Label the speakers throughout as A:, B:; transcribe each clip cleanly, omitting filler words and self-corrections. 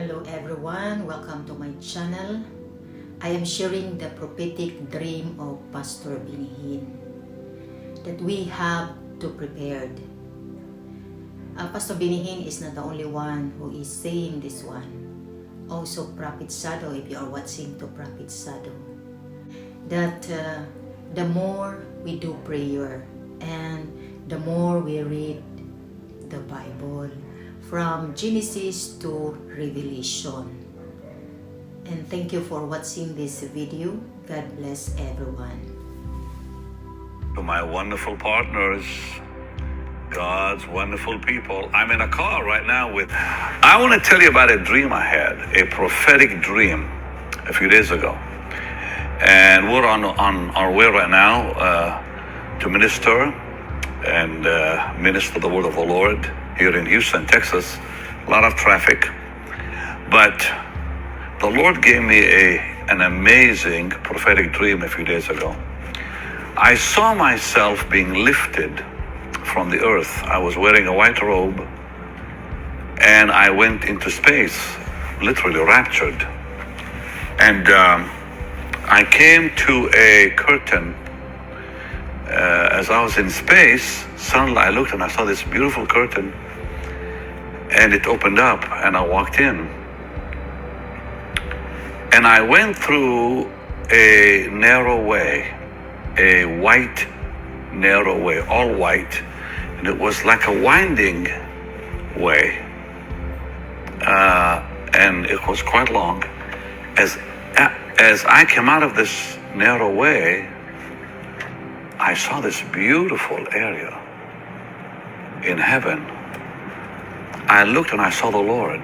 A: Hello everyone, welcome to my channel. I am sharing the prophetic dream of Pastor Hinn that we have to prepare. Pastor Hinn is not the only one who is saying this one. Also Prophet Shadow, if you are watching to Prophet Shadow, that the more we do prayer and the more we read the Bible from Genesis to Revelation. And thank you for watching this video. God bless everyone.
B: To my wonderful partners, God's wonderful people. I'm in a car right now I want to tell you about a dream I had, a prophetic dream a few days ago. And we're on our way right now to minister and minister the word of the Lord here in Houston, Texas. A lot of traffic. But the Lord gave me an amazing prophetic dream a few days ago. I saw myself being lifted from the earth. I was wearing a white robe and I went into space, literally raptured. And I came to a curtain. As I was in space, suddenly I looked and I saw this beautiful curtain, and it opened up and I walked in. And I went through a narrow way, a white narrow way, all white, and it was like a winding way, and it was quite long. As I came out of this narrow way, I saw this beautiful area in heaven. I looked and I saw the Lord.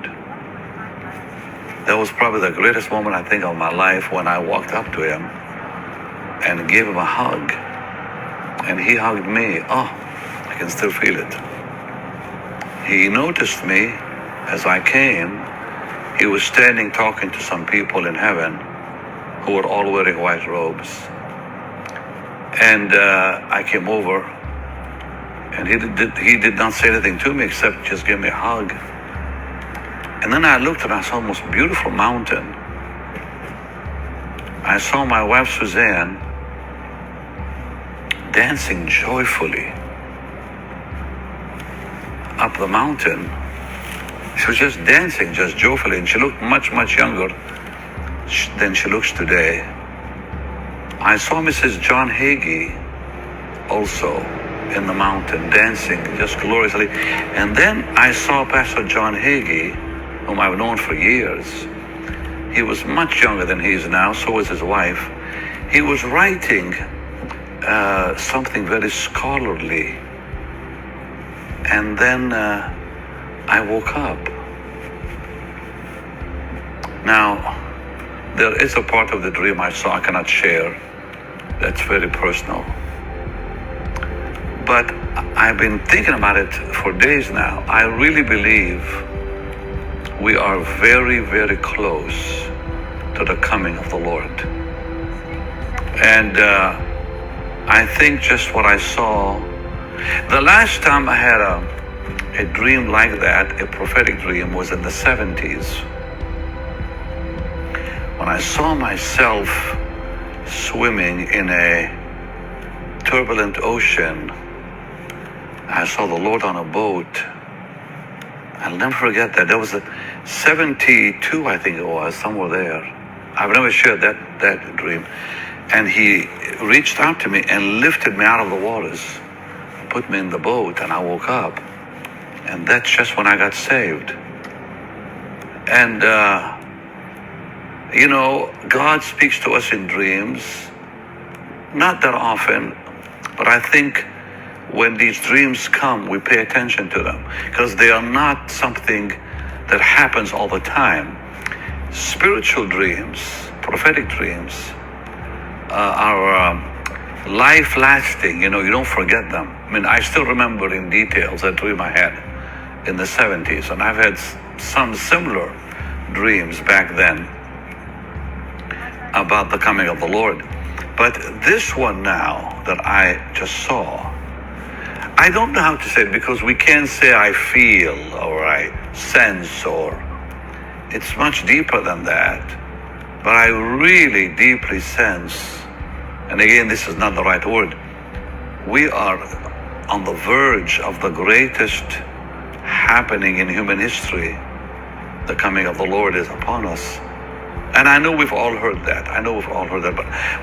B: That was probably the greatest moment I think of my life, when I walked up to him and gave him a hug. And he hugged me. Oh, I can still feel it. He noticed me as I came. He was standing talking to some people in heaven who were all wearing white robes. And I came over, and he did not say anything to me except just give me a hug. And then I looked and I saw the most beautiful mountain. I saw my wife Suzanne dancing joyfully up the mountain. She was just dancing, just joyfully, and she looked much, much younger than she looks today. I saw Mrs. John Hagee also in the mountain dancing just gloriously. And then I saw Pastor John Hagee, whom I've known for years. He was much younger than he is now, so was his wife. He was writing something very scholarly. And then I woke up. Now, there is a part of the dream I saw I cannot share. That's very personal. But I've been thinking about it for days now. I really believe we are very, very close to the coming of the Lord. And I think just what I saw, the last time I had a dream like that, a prophetic dream, was in the 70s. When I saw myself swimming in a turbulent ocean, I saw the Lord on a boat. I'll never forget that. That was a 72, I think it was, somewhere there. I've never shared that dream. And he reached out to me and lifted me out of the waters, put me in the boat, and I woke up. And that's just when I got saved. And God speaks to us in dreams, not that often, but I think when these dreams come, we pay attention to them, because they are not something that happens all the time. Spiritual dreams, prophetic dreams, are life-lasting. You don't forget them. I mean, I still remember in details that dream I had in the 70s, and I've had some similar dreams back then about the coming of the Lord. But this one now that I just saw, I don't know how to say it, because we can't say I feel or I sense or It's much deeper than that. But I really deeply sense, and again, this is not the right word, we are on the verge of the greatest happening in human history. The coming of the Lord is upon us. And I know we've all heard that.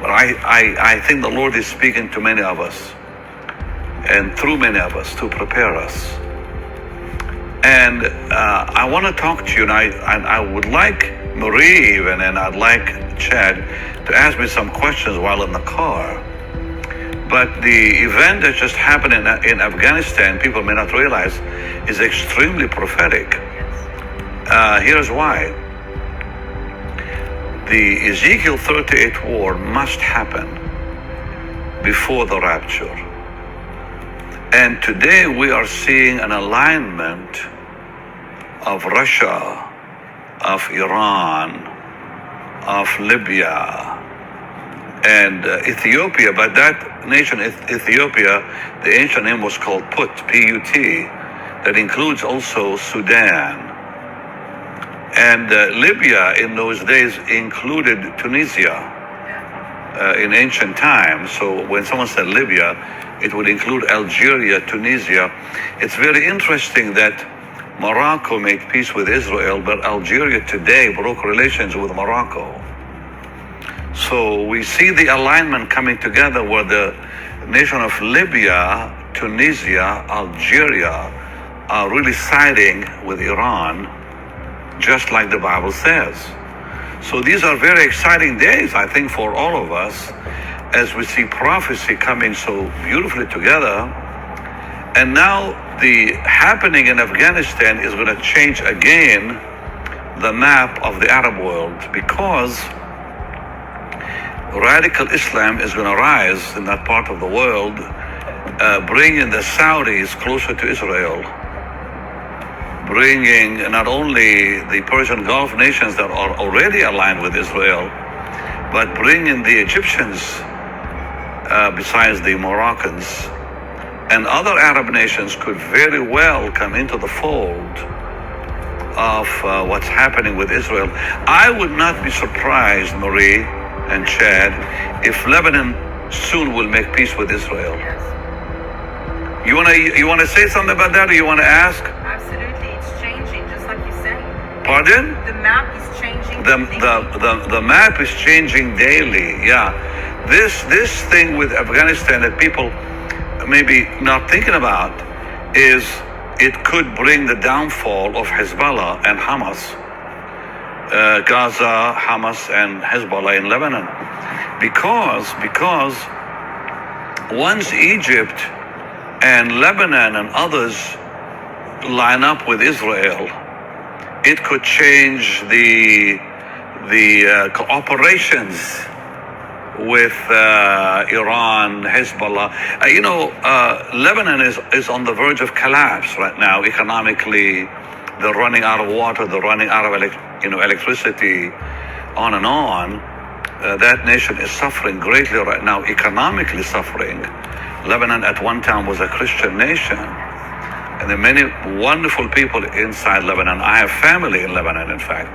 B: But I think the Lord is speaking to many of us and through many of us to prepare us. And I want to talk to you, and I would like Marie even, and I'd like Chad to ask me some questions while in the car. But the event that just happened in Afghanistan, people may not realize, is extremely prophetic. Here's why. The Ezekiel 38 war must happen before the rapture. And today we are seeing an alignment of Russia, of Iran, of Libya, and Ethiopia. But that nation, Ethiopia, the ancient name was called Put, P-U-T, that includes also Sudan. And Libya in those days included Tunisia in ancient times. So when someone said Libya, it would include Algeria, Tunisia. It's very interesting that Morocco made peace with Israel, but Algeria today broke relations with Morocco. So we see the alignment coming together where the nation of Libya, Tunisia, Algeria are really siding with Iran, just like the Bible says. So these are very exciting days, I think, for all of us, as we see prophecy coming so beautifully together. And now the happening in Afghanistan is going to change again the map of the Arab world, because radical Islam is going to rise in that part of the world, bringing the Saudis closer to Israel, bringing not only the Persian Gulf nations that are already aligned with Israel, but bringing the Egyptians, besides the Moroccans, and other Arab nations could very well come into the fold of what's happening with Israel. I would not be surprised, Marie and Chad, if Lebanon soon will make peace with Israel. You wanna say something about that, or you wanna ask?
C: Absolutely, it's changing, just like you said.
B: Pardon?
C: The map is changing.
B: The map is changing daily. Yeah, this thing with Afghanistan that people maybe not thinking about is it could bring the downfall of Hezbollah and Hamas, Gaza, Hamas, and Hezbollah in Lebanon, because once Egypt and Lebanon and others line up with Israel, it could change the cooperations with Iran, Hezbollah. Lebanon is on the verge of collapse right now economically. They're running out of water. They're running out of electricity, on and on. That nation is suffering greatly right now, economically suffering. Lebanon at one time was a Christian nation, and there are many wonderful people inside Lebanon. I have family in Lebanon, in fact,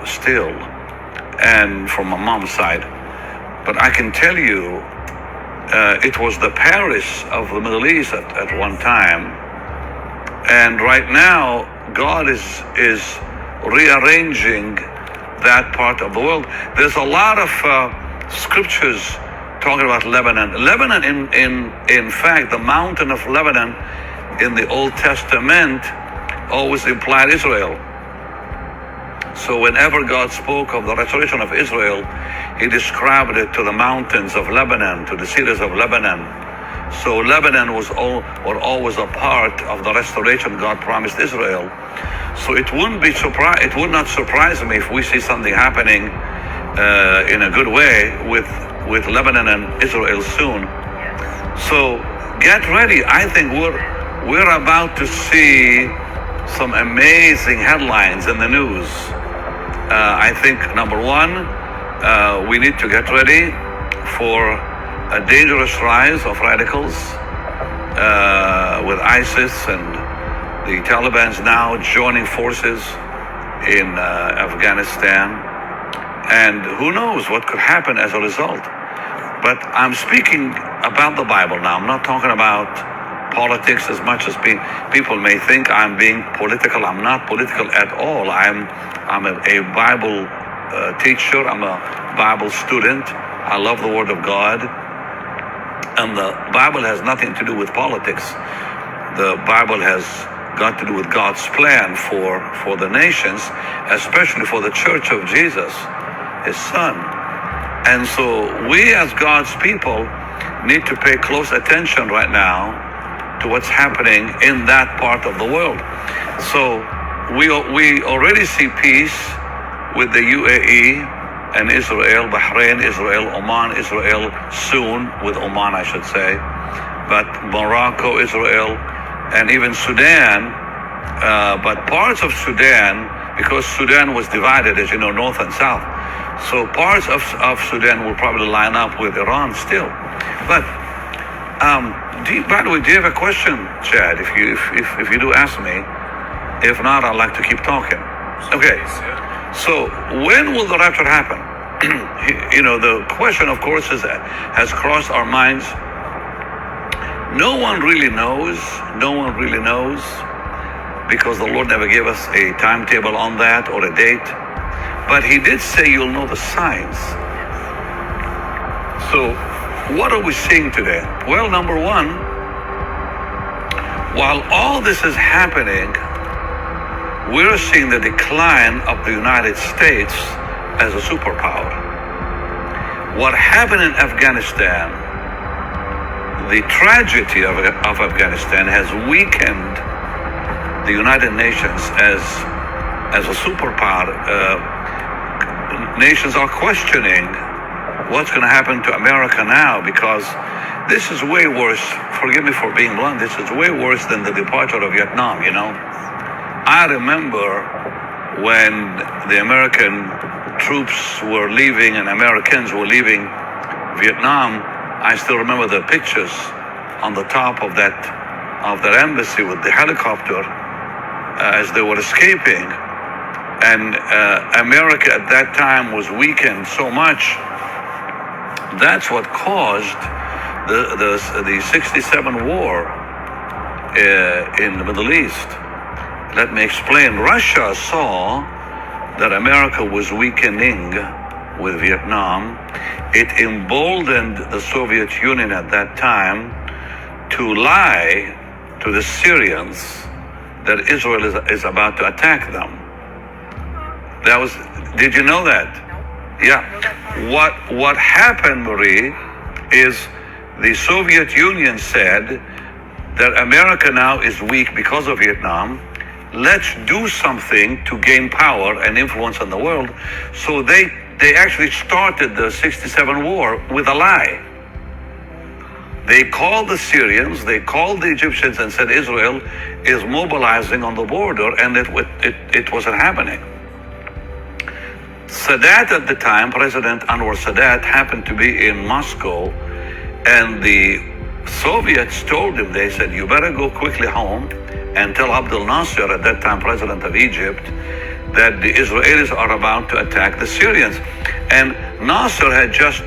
B: still, and from my mom's side. But I can tell you, it was the Paris of the Middle East at one time, and right now God is rearranging that part of the world. There's a lot of scriptures talking about Lebanon. Lebanon, in fact, the mountain of Lebanon in the Old Testament always implied Israel. So whenever God spoke of the restoration of Israel, he described it to the mountains of Lebanon, to the cedars of Lebanon. So Lebanon were always a part of the restoration God promised Israel. So it would not surprise me if we see something happening in a good way with Lebanon and Israel soon. So get ready. I think we're about to see some amazing headlines in the news. I think number one, we need to get ready for a dangerous rise of radicals with ISIS and the Taliban's now joining forces in Afghanistan, and who knows what could happen as a result. But I'm speaking about the Bible now. I'm not talking about politics as much as people may think I'm being political. I'm not political at all. I'm a Bible teacher. I'm a Bible student. I love the Word of God. And the Bible has nothing to do with politics. The Bible has got to do with God's plan for the nations, especially for the Church of Jesus, His Son. And so we as God's people need to pay close attention right now to what's happening in that part of the world. So we already see peace with the UAE and Israel, Bahrain, Israel, Oman, Israel, soon with Oman, I should say, but Morocco, Israel, and even Sudan, but parts of Sudan, because Sudan was divided, as you know, north and south, so parts of Sudan will probably line up with Iran still. But by the way, do you have a question, Chad? If you do, ask me. If not, I'd like to keep talking. Okay. So when will the rapture happen? You know, the question, of course, has crossed our minds. No one really knows. No one really knows, because the Lord never gave us a timetable on that or a date. But He did say you'll know the signs. So what are we seeing today? Well, number one, while all this is happening, we're seeing the decline of the United States as a superpower. What happened in Afghanistan, the tragedy of Afghanistan has weakened the United Nations as a superpower. Nations are questioning what's going to happen to America now, because this is way worse. Forgive me for being blunt. This is way worse than the departure of Vietnam, you know. I remember when the American troops were leaving and Americans were leaving Vietnam. I still remember the pictures on the top of that embassy with the helicopter as they were escaping. And America at that time was weakened so much. That's what caused the 67 war in the Middle East. Let me explain. Russia saw that America was weakening with Vietnam. It emboldened the Soviet Union at that time to lie to the Syrians that Israel is about to attack them. Did you know that? Yeah. What happened, Marie, is the Soviet Union said that America now is weak because of Vietnam. Let's do something to gain power and influence in the world. So they actually started the 67 war with a lie. They called the Syrians, they called the Egyptians and said Israel is mobilizing on the border, and it wasn't happening. Sadat at the time, President Anwar Sadat, happened to be in Moscow, and the Soviets told him, they said, you better go quickly home and tell Abdel Nasser, at that time President of Egypt, that the Israelis are about to attack the Syrians. And Nasser had just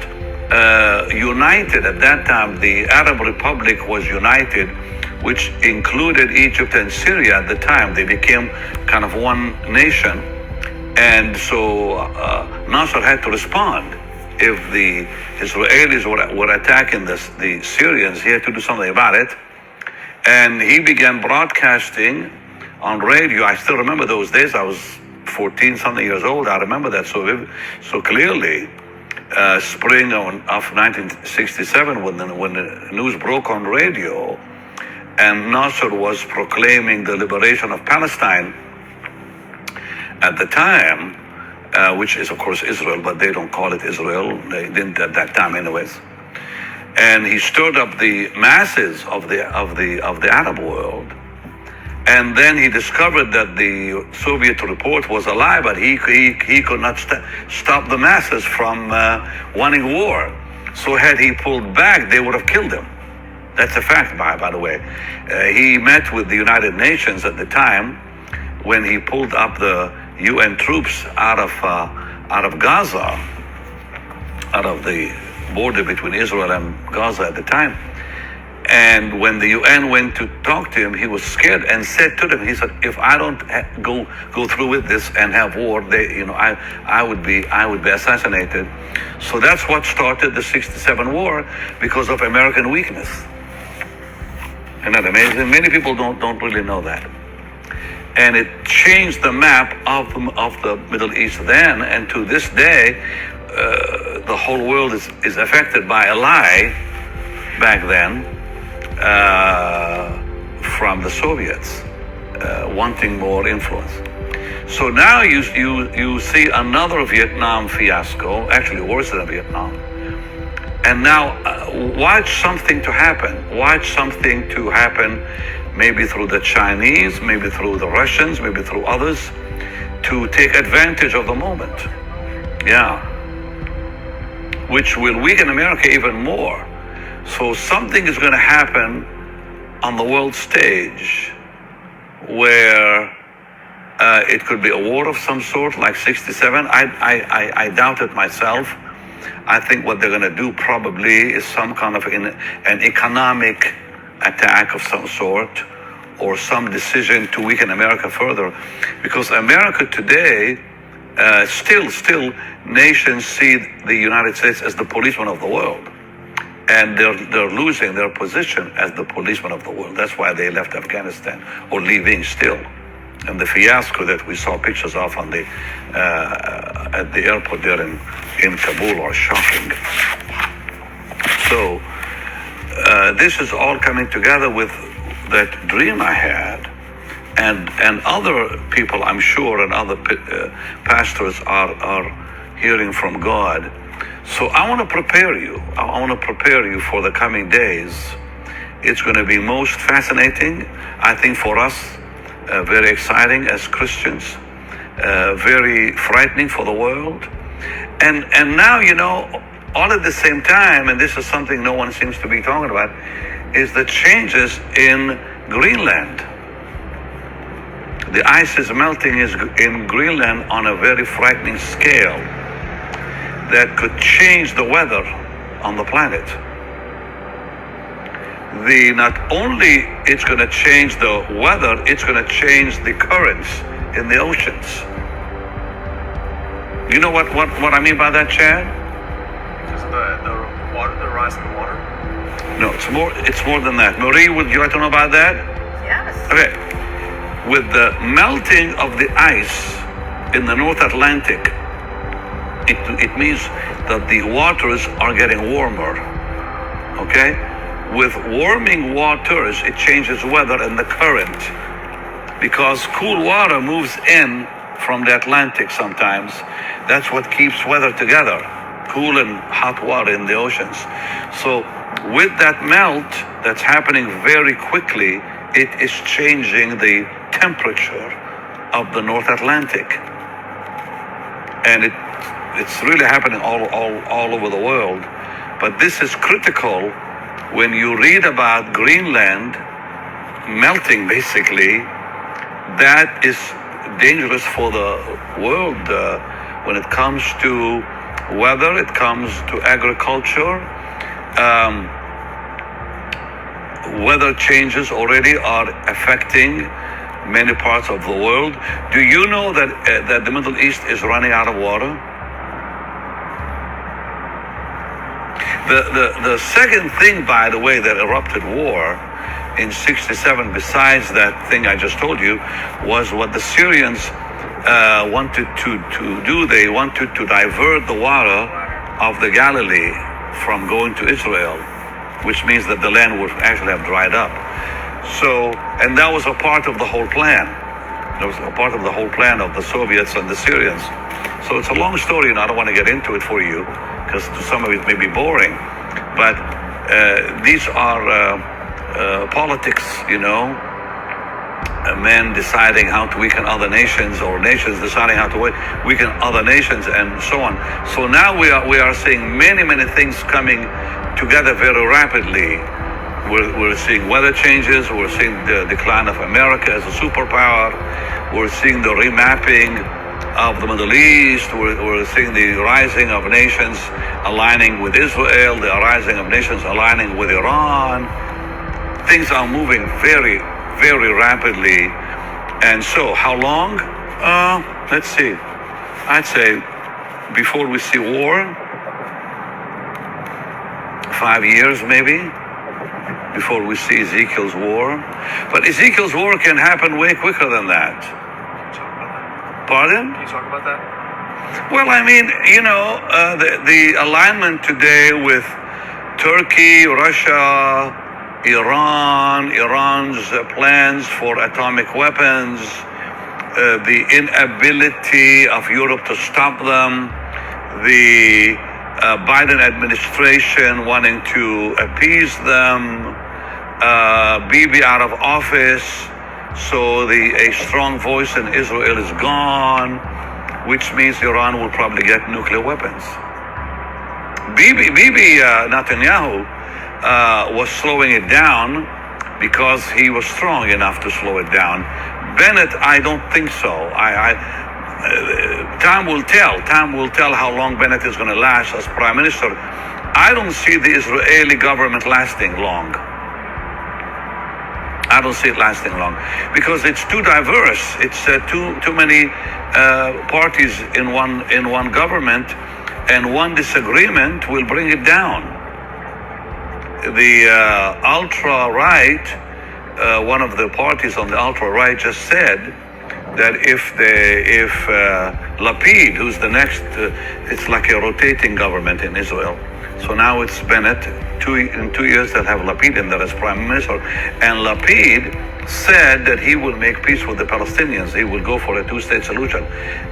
B: united at that time. The Arab Republic was united, which included Egypt and Syria at the time. They became kind of one nation. And so Nasser had to respond. If the Israelis were attacking the Syrians, he had to do something about it. And he began broadcasting on radio. I still remember those days. I was 14-something years old. I remember that so clearly. Spring of 1967, when the news broke on radio, and Nasser was proclaiming the liberation of Palestine at the time, which is of course Israel, but they don't call it Israel. They didn't at that time, anyways. And he stirred up the masses of the Arab world. And then he discovered that the Soviet report was a lie, but he could not stop the masses from wanting war. So had he pulled back, they would have killed him. That's a fact, by the way. He met with the United Nations at the time when he pulled up the UN troops out of Gaza, out of the border between Israel and Gaza at the time. And when the UN went to talk to him, he was scared and said to them, he said, if I don't go through with this and have war, I would be assassinated. So that's what started the '67 war, because of American weakness. Isn't that amazing? Many people don't really know that. And it changed the map of the Middle East then, and to this day, the whole world is affected by a lie back then, from the Soviets wanting more influence. So now you see another Vietnam fiasco, actually worse than Vietnam. And now watch something to happen. Watch something to happen, maybe through the Chinese, maybe through the Russians, maybe through others, to take advantage of the moment. Yeah. Which will weaken America even more. So something is going to happen on the world stage where it could be a war of some sort, like '67. I doubt it myself. I think what they're going to do probably is some kind of an economic attack of some sort, or some decision to weaken America further, because America today, still nations see the United States as the policeman of the world. And they're losing their position as the policeman of the world. That's why they left Afghanistan, or leaving still. And the fiasco that we saw pictures of on the at the airport there in Kabul are shocking. So this is all coming together with that dream I had, and other people, I'm sure, and other pastors are hearing from God. So I want to prepare you. I want to prepare you for the coming days. It's going to be most fascinating, I think, for us, very exciting as Christians, very frightening for the world. And now, all at the same time, and this is something no one seems to be talking about, is the changes in Greenland. The ice is melting in Greenland on a very frightening scale that could change the weather on the planet. Not only it's going to change the weather, it's going to change the currents in the oceans. You know what I mean by that, Chad?
D: Just the water, the rise in the water?
B: No, it's more than that. Marie, would you like to know about that?
C: Yes.
B: Okay. With the melting of the ice in the North Atlantic, it means that the waters are getting warmer. Okay? With warming waters, it changes weather and the current, because cool water moves in from the Atlantic sometimes. That's what keeps weather together, cool and hot water in the oceans. So with that melt that's happening very quickly, it is changing the temperature of the North Atlantic. And it's really happening all over the world. But this is critical. When you read about Greenland melting, basically, that is dangerous for the world when it comes to weather, it comes to agriculture. Weather changes already are affecting many parts of the world. Do you know that the Middle East is running out of water? The second thing, by the way, that erupted war in '67, besides that thing I just told you, was what the Syrians wanted to do. They wanted to divert the water of the Galilee from going to Israel, which means that the land would actually have dried up. So, and that was a part of the whole plan. That was a part of the whole plan of the Soviets and the Syrians. So it's a long story, and I don't want to get into it for you, because to some of it may be boring. But these are politics, men deciding how to weaken other nations, or nations deciding how to weaken other nations, and so on. So now we are seeing many things coming together very rapidly. We're seeing weather changes. We're seeing the decline of America as a superpower. We're seeing the remapping of the Middle East. We're seeing the rising of nations aligning with Israel, the rising of nations aligning with Iran. Things are moving very, very rapidly. And so, how long? Let's see. I'd say before we see war, 5 years maybe, before we see Ezekiel's war. But Ezekiel's war can happen way quicker than that. Pardon?
D: Can you talk about that?
B: Well, I mean, the alignment today with Turkey, Russia, Iran's plans for atomic weapons, the inability of Europe to stop them, the Biden administration wanting to appease them, Bibi out of office, so a strong voice in Israel is gone, which means Iran will probably get nuclear weapons. Bibi Netanyahu was slowing it down because he was strong enough to slow it down. Bennett, I don't think so. Time will tell. Time will tell how long Bennett is going to last as prime minister. I don't see the Israeli government lasting long. I don't see it lasting long because it's too diverse. It's too many parties in one government, and one disagreement will bring it down. The ultra-right, one of the parties on the ultra-right just said that if Lapid, who's the next, it's like a rotating government in Israel. So now it's Bennett. In 2 years they'll have Lapid in there as prime minister. And Lapid said that he will make peace with the Palestinians. He will go for a two-state solution.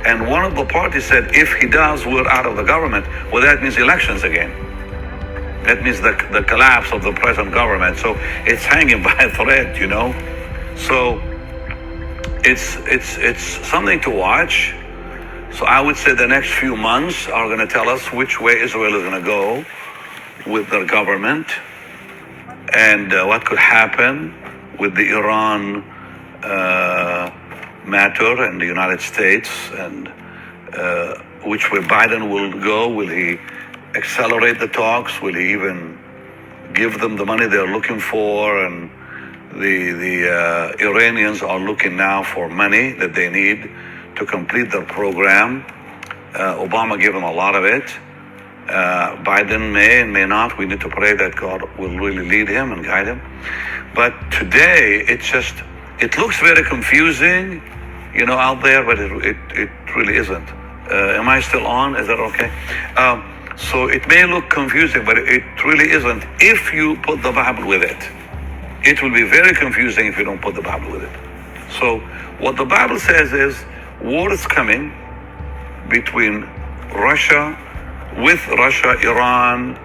B: And one of the parties said, if he does, we're out of the government. Well, that means elections again. That means the collapse of the present government. So it's hanging by a thread, So it's something to watch. So I would say the next few months are going to tell us which way Israel is going to go with their government, and what could happen with the Iran matter and the United States, and which way Biden will go. Will he accelerate the talks? Will he even give them the money they're looking for? And the Iranians are looking now for money that they need to complete their program. Obama gave them a lot of it. Biden may and may not. We need to pray that God will really lead him and guide him. But today, it looks very confusing, out there, but it really isn't. Am I still on? Is that okay? So it may look confusing, but it really isn't if you put the Bible with it. It will be very confusing if you don't put the Bible with it. So what the Bible says is war is coming between Russia, Iran,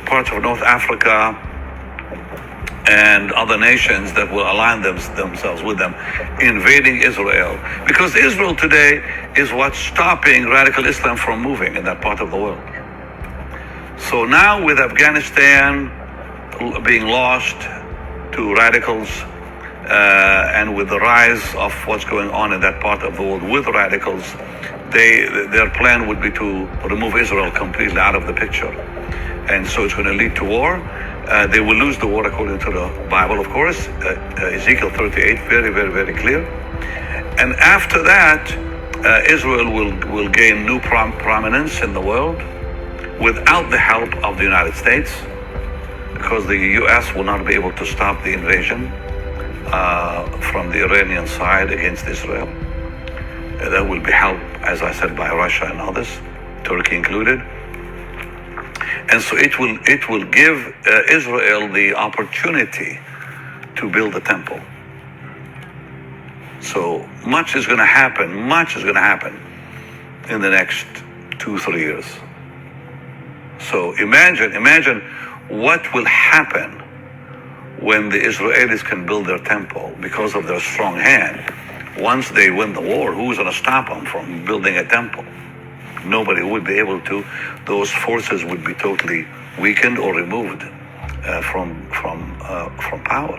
B: parts of North Africa, and other nations that will align themselves with them, invading Israel. Because Israel today is what's stopping radical Islam from moving in that part of the world. So now with Afghanistan being lost to radicals, and with the rise of what's going on in that part of the world with radicals, their plan would be to remove Israel completely out of the picture. And so it's going to lead to war. They will lose the war according to the Bible, of course. Ezekiel 38, very, very, very clear. And after that, Israel will gain new prominence in the world without the help of the United States, because the U.S. will not be able to stop the invasion from the Iranian side against Israel. That will be helped, as I said, by Russia and others, Turkey included. And so it will give Israel the opportunity to build a temple. So much is going to happen in the next 2-3 years. So imagine what will happen when the Israelis can build their temple because of their strong hand. Once they win the war, who's going to stop them from building a temple? Nobody would be able to. Those forces would be totally weakened or removed from power.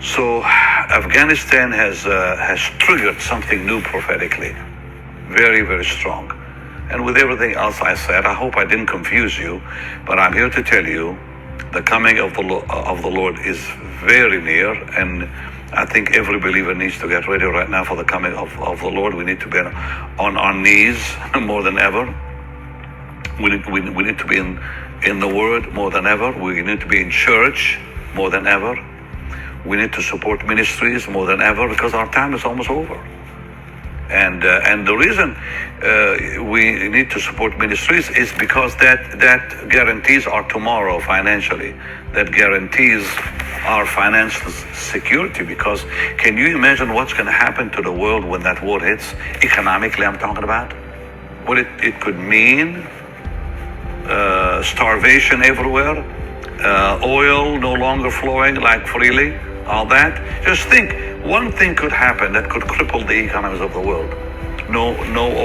B: So Afghanistan has triggered something new prophetically, very, very strong. And with everything else I said, I hope I didn't confuse you, but I'm here to tell you the coming of the Lord is very near, and I think every believer needs to get ready right now for the coming of the Lord. We need to be on our knees more than ever. We need to be in the Word more than ever. We need to be in church more than ever. We need to support ministries more than ever, because our time is almost over. And the reason we need to support ministries is because that guarantees our tomorrow financially. That guarantees our financial security. Because can you imagine what's going to happen to the world when that war hits? Economically, I'm talking about. What it could mean: starvation everywhere, oil no longer flowing like freely. All that. Just think, one thing could happen that could cripple the economies of the world. No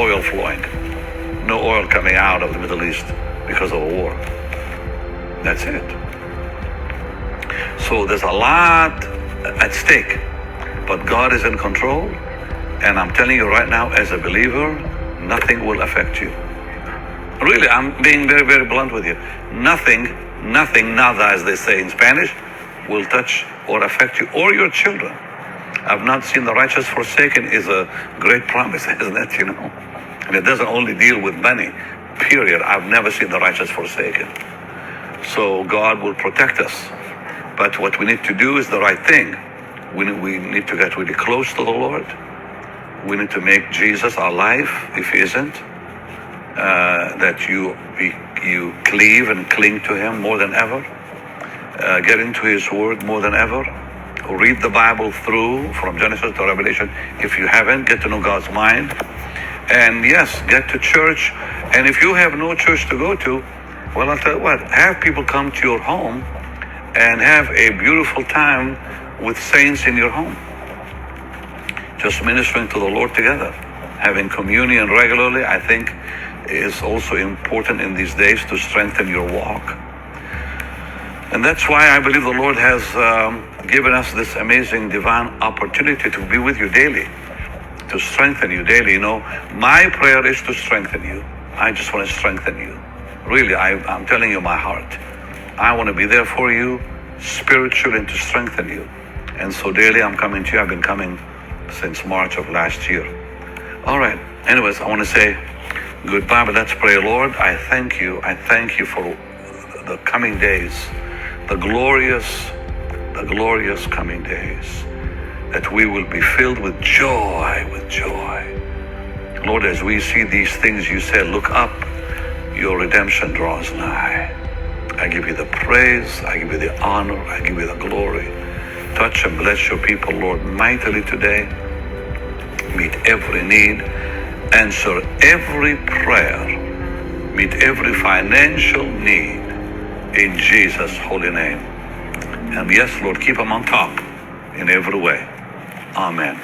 B: oil flowing. No oil coming out of the Middle East because of a war. That's it. So there's a lot at stake. But God is in control. And I'm telling you right now, as a believer, nothing will affect you. Really, I'm being very, very blunt with you. Nothing, nada, as they say in Spanish, will touch or affect you or your children. I've not seen the righteous forsaken is a great promise, isn't it? And it doesn't only deal with money, period. I've never seen the righteous forsaken. So God will protect us. But what we need to do is the right thing. We need to get really close to the Lord. We need to make Jesus our life, if he isn't. That you cleave and cling to him more than ever. Get into his word more than ever. Read the Bible through from Genesis to Revelation. If you haven't, get to know God's mind. And yes, get to church. And if you have no church to go to, well, I'll tell you what, have people come to your home and have a beautiful time with saints in your home. Just ministering to the Lord together. Having communion regularly, I think, is also important in these days to strengthen your walk. And that's why I believe the Lord has given us this amazing divine opportunity to be with you daily, to strengthen you daily. My prayer is to strengthen you. I just want to strengthen you. Really, I'm telling you my heart. I want to be there for you spiritually and to strengthen you. And so daily I'm coming to you. I've been coming since March of last year. All right. Anyways, I want to say goodbye, but let's pray. Lord, I thank you. I thank you for the coming days. The glorious coming days, that we will be filled with joy, Lord, as we see these things, you said, look up, your redemption draws nigh. I give you the praise, I give you the honor, I give you the glory. Touch and bless your people, Lord, mightily today. Meet every need, answer every prayer, meet every financial need, in Jesus' holy name. And yes, Lord, keep them on top in every way. Amen.